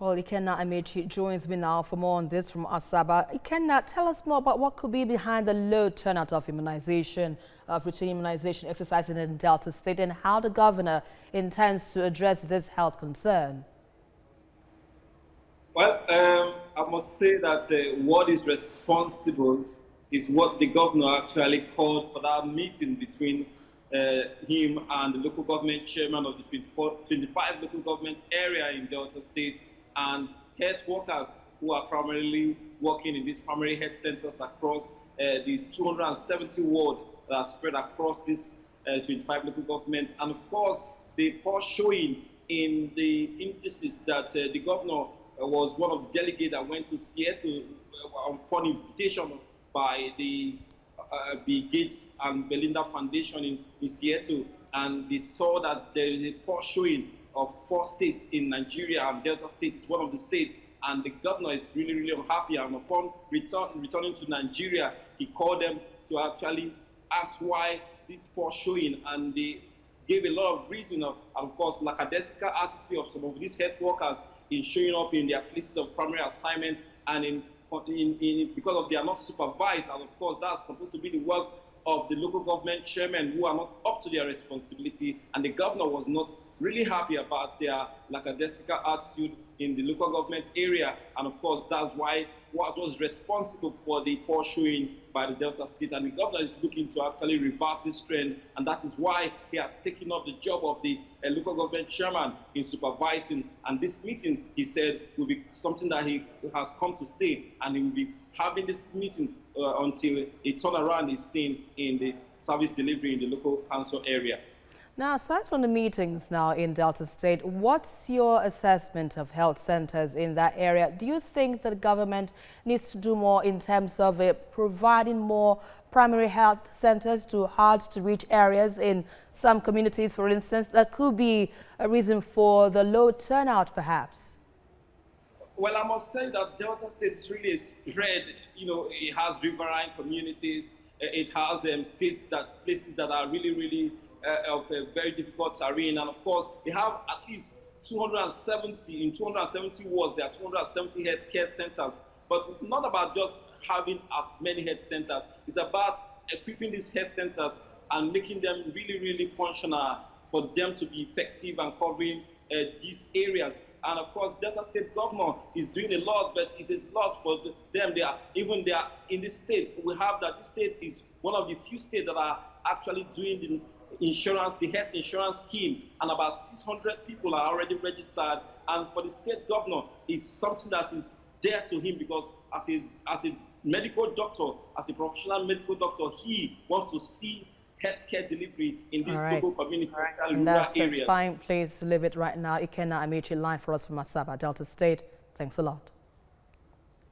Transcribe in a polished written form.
Well, Ikenna Amechi joins me now for more on this from Asaba. Ikenna, tell us more about what could be behind the low turnout of immunization, routine immunization exercises in Delta State, and how the governor intends to address this health concern. Well, I must say that what is responsible is what the governor actually called for that meeting between him and the local government chairman of the 25 local government area in Delta State and health workers who are primarily working in these primary health centers across these 270 wards that are spread across this 25 local government. And of course, the poor showing in the indices that the governor was one of the delegates that went to Seattle upon invitation by the Bill Gates and Belinda Foundation in Seattle, and they saw that there is a poor showing of 4 states in Nigeria, and Delta State is one of the states, and the governor is really, really unhappy. And upon returning to Nigeria, he called them to actually ask why this poor showing, and they gave a lot of reason of course, lackadaisical attitude of some of these health workers in showing up in their places of primary assignment, and because of they are not supervised, and of course that's supposed to be the work of the local government chairmen who are not up to their responsibility, and the governor was not really happy about their lackadaisical attitude in the local government area, and of course that's why was responsible for the poor showing by the Delta State, and the governor is looking to actually reverse this trend, and that is why he has taken up the job of the local government chairman in supervising. And this meeting, he said, will be something that he has come to stay, and he will be having this meeting until a turnaround is seen in the service delivery in the local council area. Now, aside from the meetings now in Delta State, what's your assessment of health centers in that area? Do you think that the government needs to do more in terms of providing more primary health centers to hard-to-reach areas in some communities, for instance? That could be a reason for the low turnout, perhaps. Well, I must tell you that Delta State is really spread. You know, it has riverine communities. It has places that are really, really of a very difficult terrain, and of course they have at least 270 wards. There are 270 healthcare centers, but not about just having as many health centers. It's about equipping these health centers and making them really, really functional for them to be effective and covering these areas. And of course, Delta State governor is doing a lot, but it's a lot for them. They are in this state. We have that this state is one of the few states that are actually doing the health insurance scheme, and about 600 people are already registered. And for the state governor, it's something that is dear to him, because as a medical doctor, as a professional medical doctor, he wants to see healthcare delivery in these local communities and rural areas. That's a fine place to leave it right now. Ikenna Amechi, live for us from Asaba, Delta State. Thanks a lot.